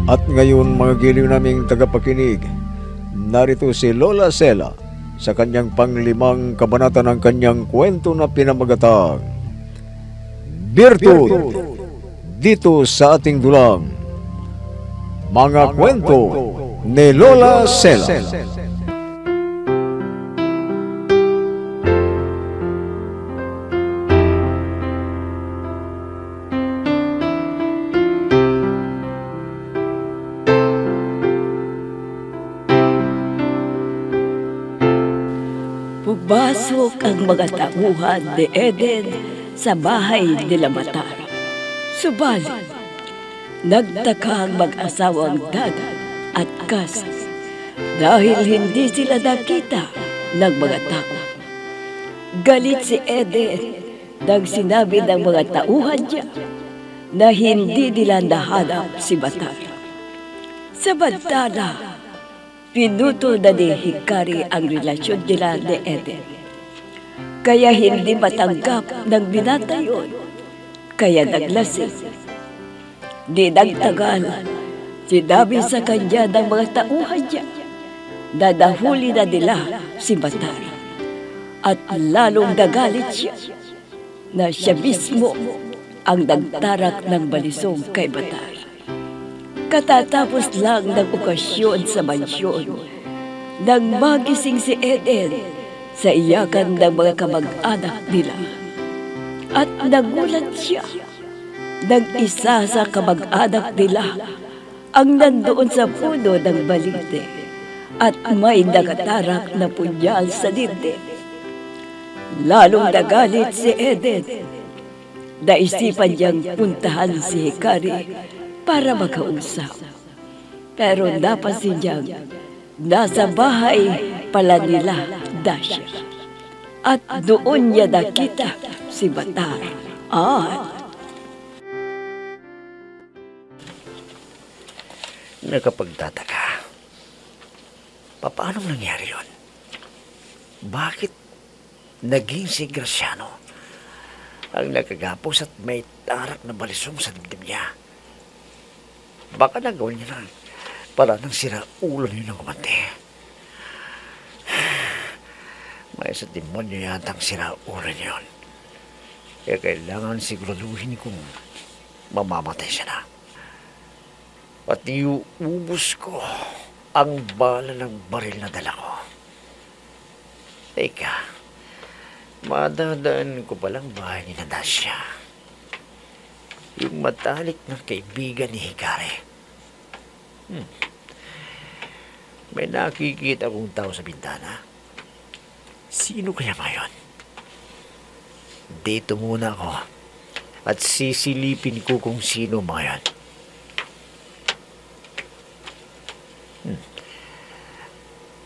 At ngayon mga giliw naming tagapakinig, narito si Lola Sela sa kanyang panglimang kabanata ng kanyang kwento na pinamagatang Birtud dito sa ating dulang. Mga kwento ni Lola Sela. Pumasok ang mga tauhan ni Eden sa bahay nila Matar. Subalit, nagtaka ang mag-asawang Dada at Kas dahil hindi sila nakita ng mga tao. Galit si Eden nang sinabi ng mga tauhan niya na hindi nila nahanap si Matar. Samantala, pinuto na ni Hikari ang relasyon nila ni Eden. Kaya hindi matanggap ng binata yun. Kaya naglasing. Di nagtagal, sinabi sa kanya ng mga tauhan niya na nahuli na nila si Matar. At lalong nagalit siya na siya mismo ang nagtarak ng balisong kay Matar. Katatapos lang ng okasyon sa mansyon nang magising si Eden sa iyakan ng mga kamag-anak nila. At nagulat siya nang isa sa kamag-anak nila ang nandoon sa puno ng balite at may nakatarak na punyal sa dibdib. Lalong nagalit si Eden. Naisipan niyang puntahan si Hikari para makausap. Pero napansin niyang nasa bahay pala nila Dasha. At doon niya nakita si Matar. Nakapagtataka. Paano nangyari yun? Bakit naging si Graciano ang nakagapos at may tarak na balisong sa dibdib niya? Baka nagawin niya lang para nang sira ulo niyo ng kumante. May sa demonyo yatang sira ulo niyo yun. Kaya kailangan siguraduhin kong mamamatay siya na. At iuubos ko ang bala ng baril na dala ko. Teka, madadaan ko palang bahay ni Nadasya. Yung matalik na kaibigan ni Hikari. May nakikita kong tao sa bintana. Sino kaya ngayon? Dito muna ako at sisilipin ko kung sino ngayon.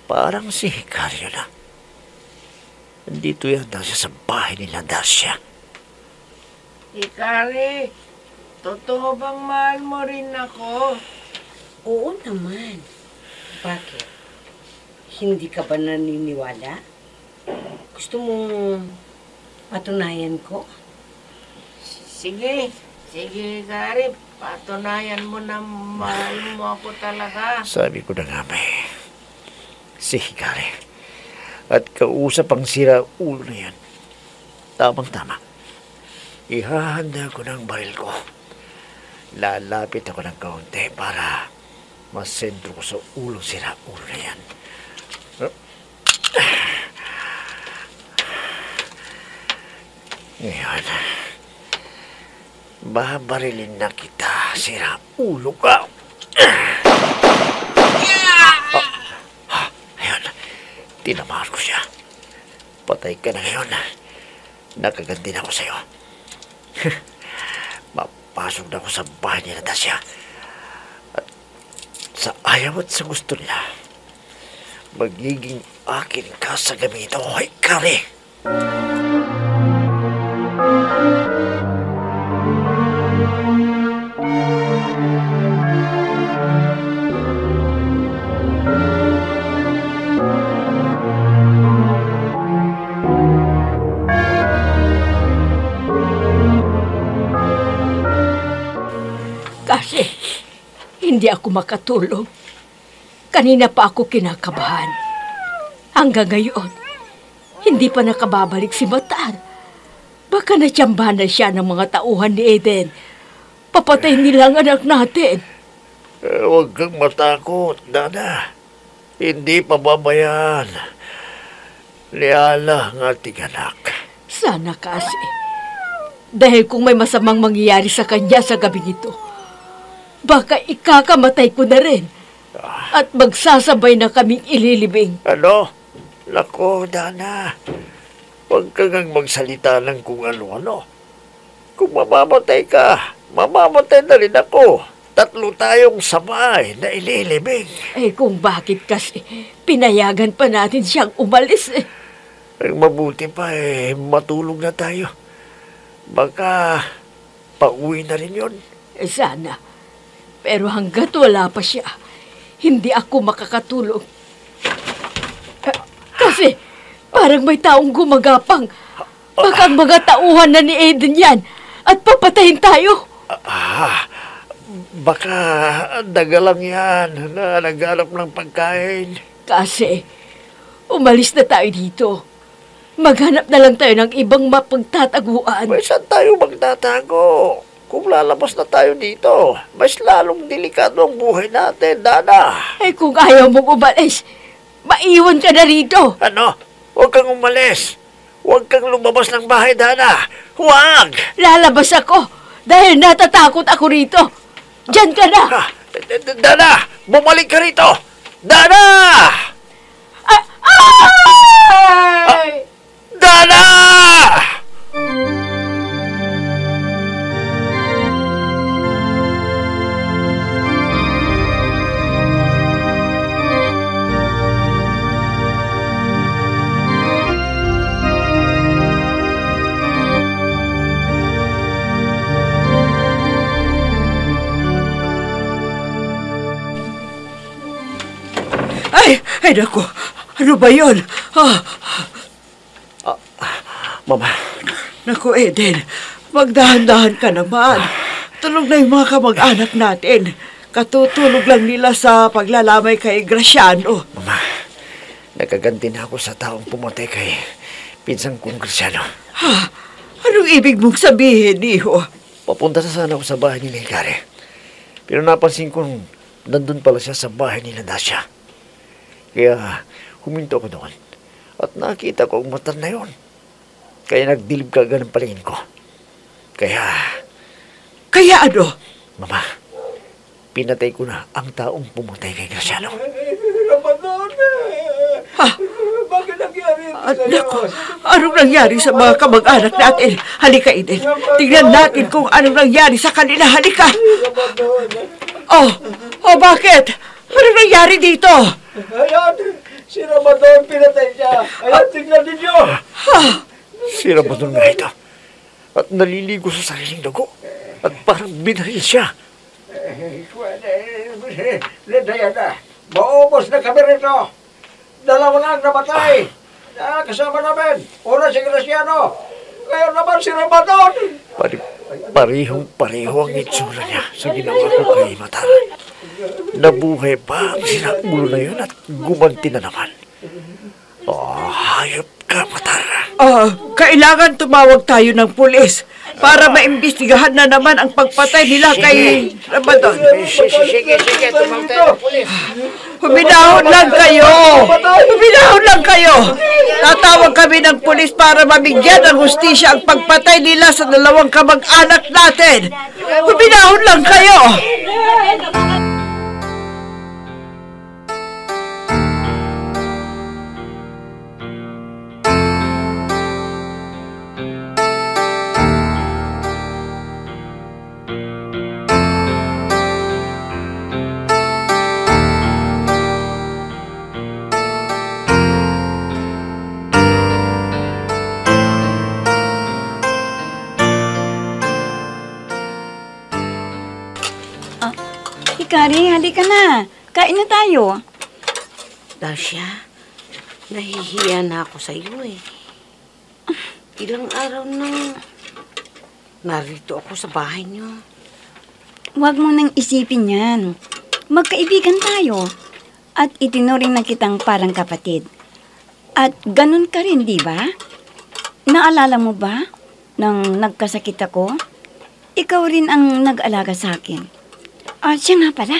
Parang si Hikari na. Nandito yata siya sa bahay ni Nadasya. Hikari, totoo bang mahal mo rin ako? Oo naman. Bakit? Hindi ka ba naniniwala? Gusto mong patunayan ko? Sige, Hikari, patunayan mo na mahal mo ako talaga. Sabi ko na nga si Hikari. At kausap ang sira ulo na yan. Tamang-tama. Ihahanda ko ng baril ko. Lalapit ako ng kaunti para masentro ko sa ulo sira ulo na yan. Ngayon, babarilin na kita, sira ulo ka. Ayun, tinamahal ko siya. Patay ka na ngayon. Nakaganti na ako sa'yo. Mapasok na ako sa bahay ni Nadasya. At sa ayaw at sa gusto nila, magiging akin ka sa gabi ito, Hikari. hindi ako makatulog. Kanina pa ako kinakabahan. Hanggang ngayon, hindi pa nakababalik si Matar. Baka natsambahan na siya ng mga tauhan ni Eden. Papatay nila ang anak natin. Huwag kang matakot, Dana. Hindi pababayaan. Leala ang ating anak. Sana kasi. Dahil kung may masamang mangyayari sa kanya sa gabing ito, baka ikakamatay ko na rin. At magsasabay na kaming ililibing. Ano? Lako, Dana. Huwag kang magsalita ng kung ano-ano. Kung mamamatay ka, mamamatay na rin ako. 3 tayong sabay na ililibing. Eh kung bakit kasi pinayagan pa natin siyang umalis eh. Ang mabuti pa matulog na tayo. Baka pauwi na rin yun. Eh sana. Pero hanggat wala pa siya, hindi ako makakatulog. Kasi parang may taong gumagapang. Baka ang mga tauhan na ni Eden yan at papatayin tayo. Baka dagalang yan na naghanap ng pagkain. Kasi umalis na tayo dito. Maghanap na lang tayo ng ibang mapagtataguan. May saan tayo magtatago? Kung lalabas na tayo dito, mas lalong delikado ang buhay natin, Dana. Eh kung ayaw mong umalis, maiwan ka na rito. Ano? Huwag kang umalis. Huwag kang lumabas ng bahay, Dana. Huwag! Lalabas ako dahil natatakot ako rito. Diyan ka na. Dana! Bumalik ka rito! Dana! Ay! Dana! Ay, naku. Ano ba yun? Mama. Naku, Eden. Magdahan-dahan ka naman. Tulog na yung mga kamag-anak natin. Katutulog lang nila sa paglalamay kay Graciano. Mama, nagaganti na ako sa taong pumatay kay pinsang kong Graciano. Ha? Anong ibig mong sabihin, Iho? Papunta na sana ako sa bahay ni Hikari. Pero napansin kong nandun pala siya sa bahay ni Dacia. Kaya huminto ako doon. At nakita ko ang Matar na yon. Kaya nagdilib ka agad ng palingin ko. Kaya ano? Mama, pinatay ko na ang taong pumatay kay Graciano. Ha? Bakit nangyari ito At sa'yo? naku, anong nangyari sa mga kamag-anak natin? Halika, Eden. Tingnan natin kung anong nangyari sa kanila. Halika. Oh, bakit? Anong nangyari dito? Ayan, si Ramadan pinatay siya. Ayan, tingnan ninyo. Si Ramadan nga ito. At naliligo sa sariling dugo. At parang binaril siya. Diana, maubos na kami rito. 2 na ang namatay. Kasama namin. Una si Graciano. Ngayon naman si Ramadan. Parehong-pareho ang itsura niya sa ginawa ko kay Matar. Nabuhay pa ang sinakbulo na yun at gumanti na naman. Hayop ka, Matar. Kailangan tumawag tayo ng pulis para maimbestigahan na naman ang pagpatay nila kay Ramadan. Sige, tumawag tayo ng pulis. Huminahon lang kayo! Huminahon lang kayo! Tatawag kami ng pulis para mabigyan ng hustisya ang pagpatay nila sa 2 kamag-anak natin! Huminahon lang kayo! Hikari, halika na. Kain na tayo. Dacia, nahihiya na ako sa iyo eh. Ilang araw nang narito ako sa bahay niyo. Huwag mo nang isipin yan. magkaibigan tayo. At itinuring na kitang parang kapatid. At ganun ka rin, di ba? Naalala mo ba, nang nagkasakit ako, ikaw rin ang nag-alaga sa akin. Siya nga pala.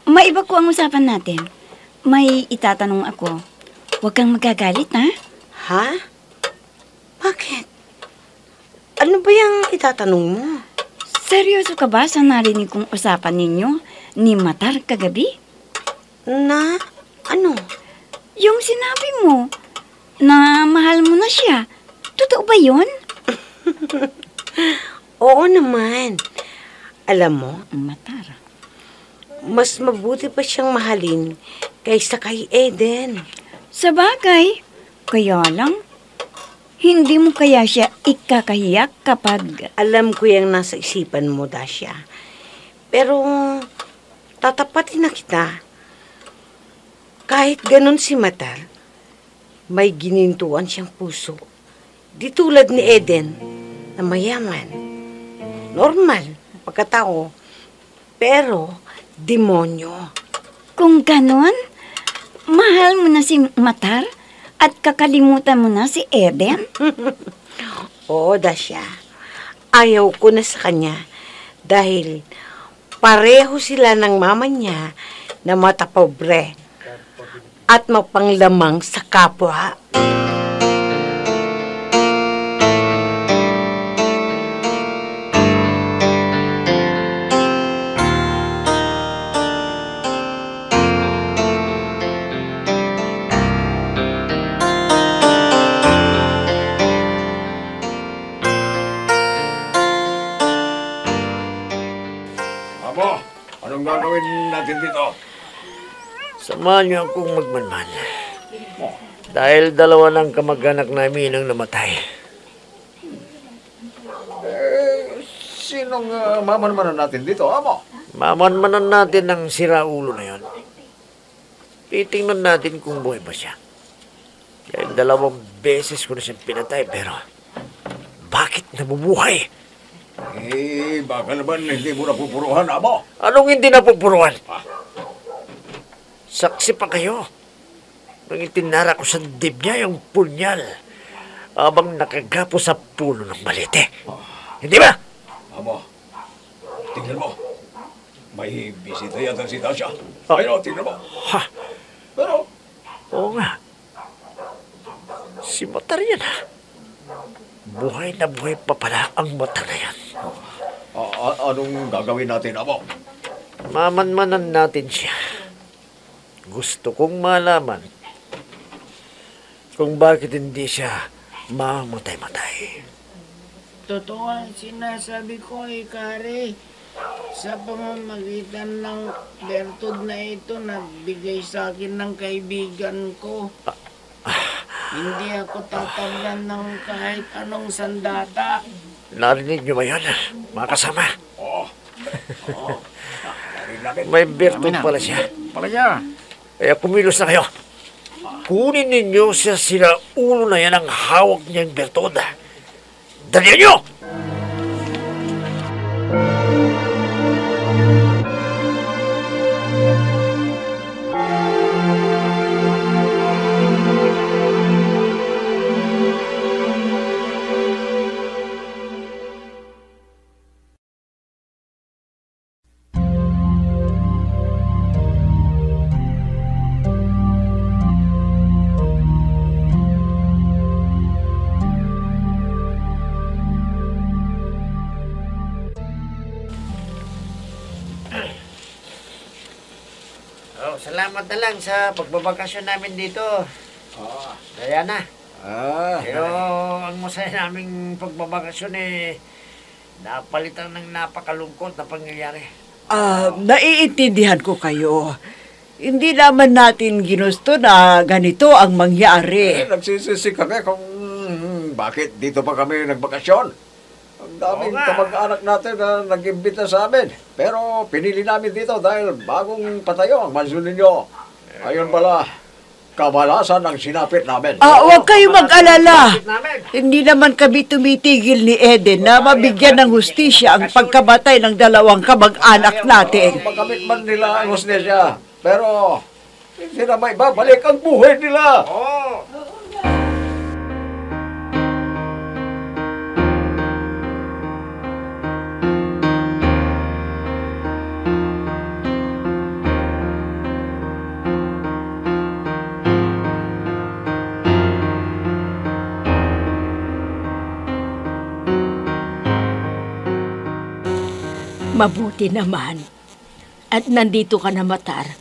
Maiba ko ang usapan natin. May itatanong ako. Huwag kang magagalit, ha? Ha? Bakit? Ano ba yung itatanong mo? Seryoso ka ba sa narinig kong usapan ninyo ni Matar kagabi? Na? Ano? Yung sinabi mo na mahal mo na siya. Totoo ba yun? Oo naman. Alam mo, Matar. mas mabuti pa siyang mahalin kaysa kay Eden. Sa bagay, kaya lang, hindi mo kaya siya ikakahiyak kapag... Alam ko yung nasa isipan mo, Dasha. Pero, tatapatin na kita. Kahit ganun si Matar, may ginintuan siyang puso. Di tulad ni Eden, na mayaman. Normal, pagkatao. Pero, demonyo. Kung ganon, mahal mo na si Matar at kakalimutan mo na si Eden? Oo, Dasha. Ayaw ko na sa kanya dahil pareho sila ng mama niya na matapobre at mapanglamang sa kapwa. Amo, anong gagawin natin dito? Samahan niyo akong magmanman. Dahil dalawa ng kamag-anak namin ang namatay. Sinong mamanmanan natin dito, Amo? Mamanmanan natin ang siraulo na yon. Titingnan natin kung buhay pa siya. Dahil 2 beses ko na siyang pinatay, pero bakit nabubuhay? Baka naman hindi mo napupuruhan, Amo. Anong hindi napupuruan? Saksi pa kayo. Nang itinara ko sa dib niya yung punyal habang nakagapo sa puno ng balete. Hindi ba? Amo, tingnan mo. May bisita yata si Tasha. Ayun, tingnan mo. Ha? Pero, Oo nga. Si Matar yan, ha? Buhay na buhay pa pala ang Matar na yan. anong gagawin natin, Amo? Mamanmanan natin siya. Gusto kong malaman kung bakit hindi siya mamatay-matay. Totoo ang sinasabi ko, Hikari. Sa pamamagitan ng bertud na ito, nagbigay sa akin ng kaibigan ko. Hindi ako tatablan ng kahit anong sandata. Narinig niyo ba yun, mga kasama? Oo. May bertud pala siya. Palaya. Kaya kumilos na kayo. Kunin ninyo sa sila ulo na yan ang hawak niyang bertud. Dalihan niyo! Salamat na lang sa pagbabakasyon namin dito. Kaya na. Pero ang masaya naming pagbabakasyon napalitan ng napakalungkot na pangyayari. Naiintindihan ko kayo. Hindi naman natin ginusto na ganito ang mangyari. Nagsisisi kami kung bakit dito pa kami nagbakasyon. Ang daming kamag-anak natin na nag-imbita sa amin. Pero pinili namin dito dahil bagong patayo ang mansyon ninyo. Ayun pala, kamalasan ang sinapit namin. Huwag kayo mag-alala. Hindi naman kami tumitigil ni Eden na mabigyan ng hustisya ang pagkamatay ng 2 kamag-anak natin. Makamit man nila ang hustisya, pero hindi na may babalik ang buhay nila. Mabuti naman. At nandito ka na, Matar.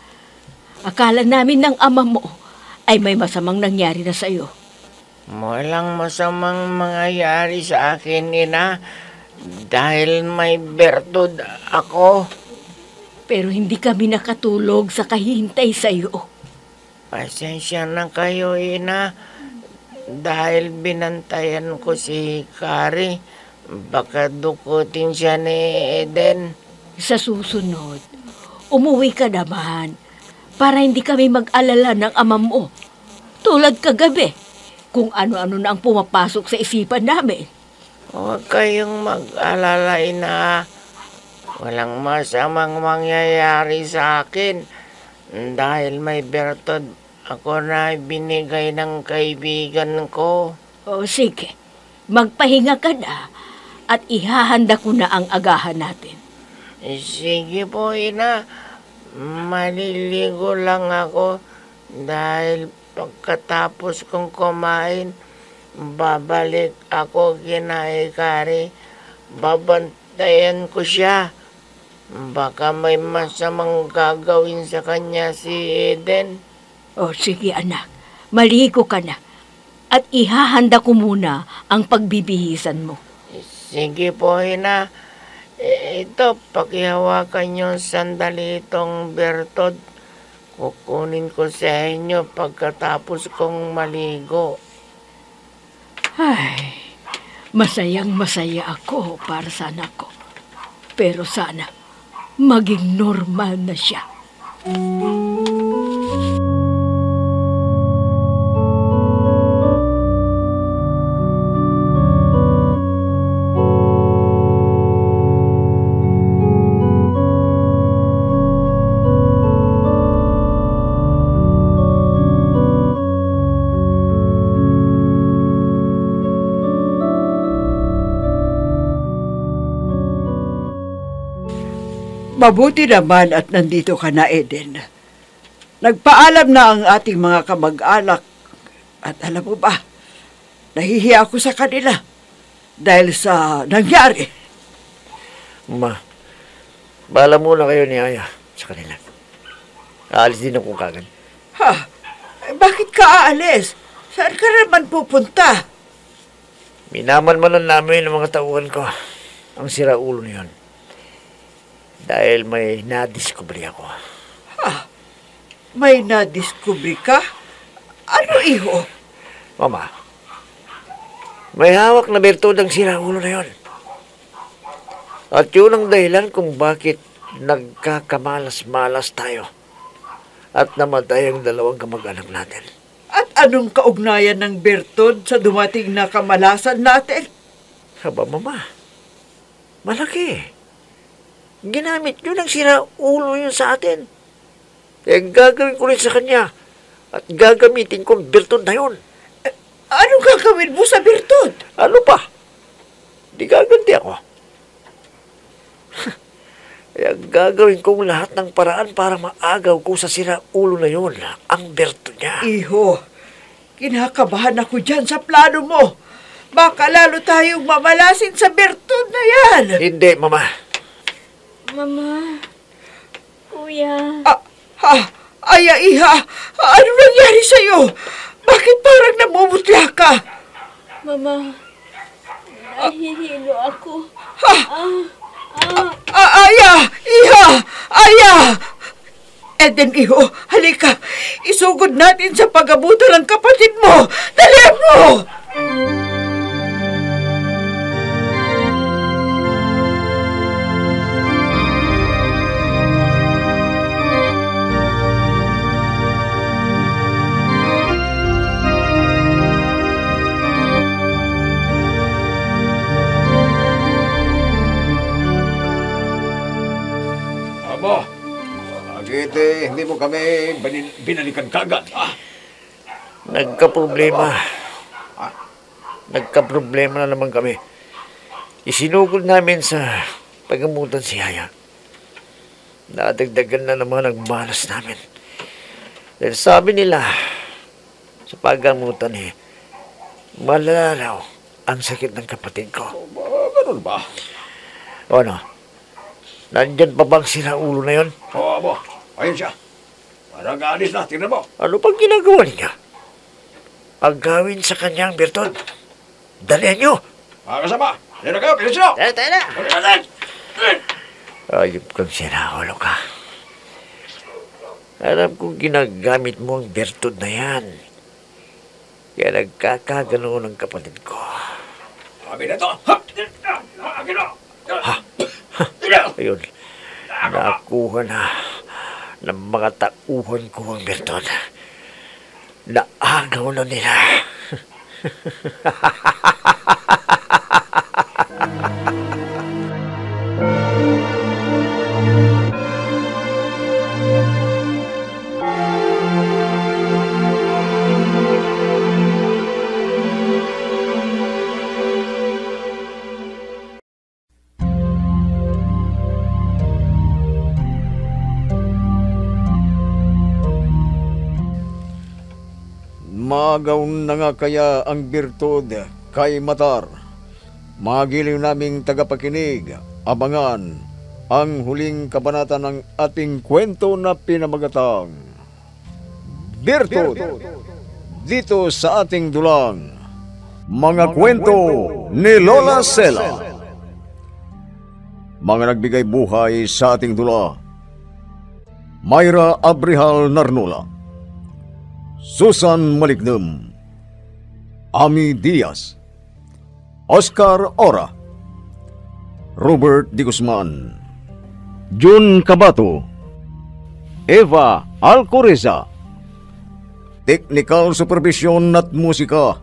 Akala namin ng ama mo ay may masamang nangyari na sa'yo. Walang masamang mangyayari sa akin, ina. Dahil may bertud ako. Pero hindi kami nakatulog sa kahihintay sa'yo. Pasensya na kayo, ina. Dahil binantayan ko si Kari. Baka dukutin siya ni Eden. Sa susunod, umuwi ka naman para hindi kami mag-alala ng ama mo. Tulad kagabi, kung ano-ano na ang pumapasok sa isipan namin. Huwag kayong mag-alala, ina. Walang masamang mangyayari sa akin. Dahil may bertod ako na binigay ng kaibigan ko. O sige, magpahinga ka na at ihahanda ko na ang agahan natin. Sige po, ina. Maliligo lang ako dahil pagkatapos kong kumain, babalik ako kina Ikari. Babantayan ko siya. Baka may masamang gagawin sa kanya si Eden. O sige anak, maligo ka na at ihahanda ko muna ang pagbibihisan mo. Sige po, ina. Ito, pakihawakan yung sandali itong bertod. Kukunin ko sa inyo pagkatapos kong maligo. Ay, masayang-masaya ako para sa anak ko. Pero sana, maging normal na siya. Mabuti naman at nandito ka na, Eden. Nagpaalam na ang ating mga kamag-anak. At alam mo ba, nahihiya ako sa kanila dahil sa nangyari. Ma, bahala muna kayo ni Aya sa kanila. Aalis din ako kagad. Bakit ka aalis? Saan ka naman pupunta? Minaman-manan namin ng mga tauhan ko ang siraulo na yun. Dahil may nadiskubre ako. May nadiskubre ka? Ano, iho? Mama, may hawak na bertod ang siraulo na yun. At yun ang dahilan kung bakit nagkakamalas-malas tayo at namatay ang 2 kamag-anak natin. At anong kaugnayan ng bertod sa dumating na kamalasan natin? Haba, Mama, malaki. Ginamit yun ang siraulo yun sa atin. Gagawin ko rin sa kanya at gagamitin ko ang bertod na yun. Anong gagawin mo sa bertod? Ano pa? Di gaganti ako. Kaya gagawin kong lahat ng paraan para maagaw ko sa siraulo na yun ang bertod niya. Iho, kinakabahan ako dyan sa plano mo. Baka lalo tayong mamalasin sa bertod na yan. Hindi, Mama. Mama, Kuya. Aya, iha, ano nangyari sa'yo? Bakit parang namumutla ka? Mama, nahihilo ako. Aya, iha, aya! Eden, iho, halika. Isugod natin sa pag-abuto ng kapatid mo. Dalihan mo! Mabuti, hindi mo kami binalikan kagad. Nagka-problema. Nagka-problema na naman kami. Isinugod namin sa pagamutan si Yaya. Nadagdagan na naman ang malas namin. Dahil sabi nila, sa pagamutan malala raw ang sakit ng kapatid ko. Ganun ba? O ano? Nandyan pa bang sila ulo na yon? Oo, abo. Ayun siya. Parang alis na, tingnan mo. Ano pang ginagawa niya? Agawin sa kanyang birtod. Dalihan nyo! Mga kasama, halina na kayo, pilis nyo! Tayo na! Huli natin! Ayop kang sinaholo ka. Alam kong ginagamit mo ang birtod na yan. Kaya nagkakaganoon ang kapatid ko. Sabi na ito, ha! Akin o! Ayun, nakuha na ng mga tauhan ko ang birtod. Naagaw na nila. Magaw na nga kaya ang birtod kay Matar. Magiliw naming tagapakinig, abangan ang huling kabanata ng ating kwento na pinamagatang Birtod, dito sa ating dulang Mga Kwento ni Lola Sela. Mga nagbigay buhay sa ating dula: Myra Abrihal Narnula, Susan Malignem, Ami Diaz, Oscar Ora, Robert D. Guzman, Jun Cabato, Eva Alcoreza. Technical Supervision at Musika,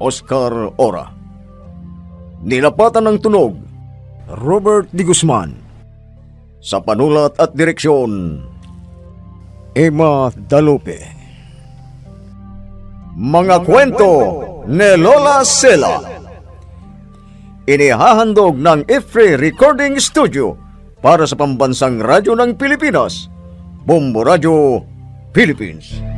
Oscar Ora. Nilapatan ng tunog, Robert D. Guzman. Sa panulat at direksyon, Emma Dalupe. Mga Kwento ni Lola Sela. Inihahandog ng IFRI Recording Studio para sa pambansang radyo ng Pilipinas, Bombo Radio, Philippines.